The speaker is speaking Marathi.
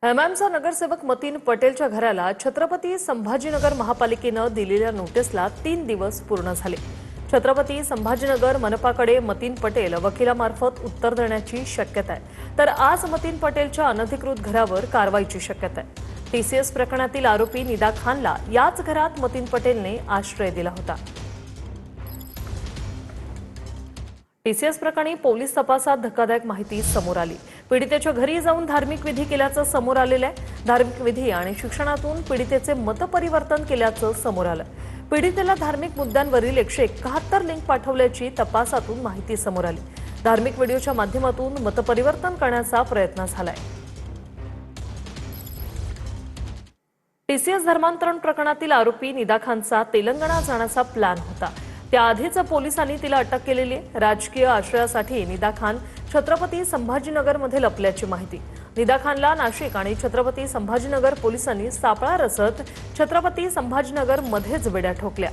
एमआयएमचा नगरसेवक मतीन पटेलच्या घराला छत्रपती संभाजीनगर महापालिकेनं दिलेल्या नोटीसला 3 दिवस पूर्ण झाले। छत्रपती संभाजीनगर मनपाकडे मतीन पटेल वकिलामार्फत उत्तर देण्याची शक्यता आहे, तर आज मतीन पटेलच्या अनधिकृत घरावर कारवाईची शक्यता आहे। टीसीएस प्रकरणातील आरोपी निदा खानला याच घरात मतीन पटेलने आश्रय दिला होता। टीसीएस प्रकरणी पोलीस तपासात धक्कादायक माहिती समोर आली। पीडितेच्या घरी जाऊन धार्मिक विधी केल्याचं समोर आलेलं आहे। धार्मिक विधी आणि शिक्षणातून पीडितेचे मतपरिवर्तन केल्याचं समोर आलं। पीडितेला धार्मिक मुद्द्यांवरील 171 लिंक पाठवल्याची तपासातून माहिती समोर आली। धार्मिक व्हिडिओच्या माध्यमातून मतपरिवर्तन करण्याचा प्रयत्न झालाय। टीसीएस धर्मांतरण प्रकरणातील आरोपी निदा खानचा तेलंगणा जाण्याचा प्लॅन होता। त्याआधीच पोलिसांनी तिला अटक केलेली आहे। राजकीय आश्रयासाठी निदा खान छत्रपती संभाजीनगरमध्ये लपल्याची माहिती। निदा खानला नाशिक आणि छत्रपती संभाजीनगर पोलिसांनी सापळा रचत छत्रपती संभाजीनगर मध्येच बेड्या ठोकल्या।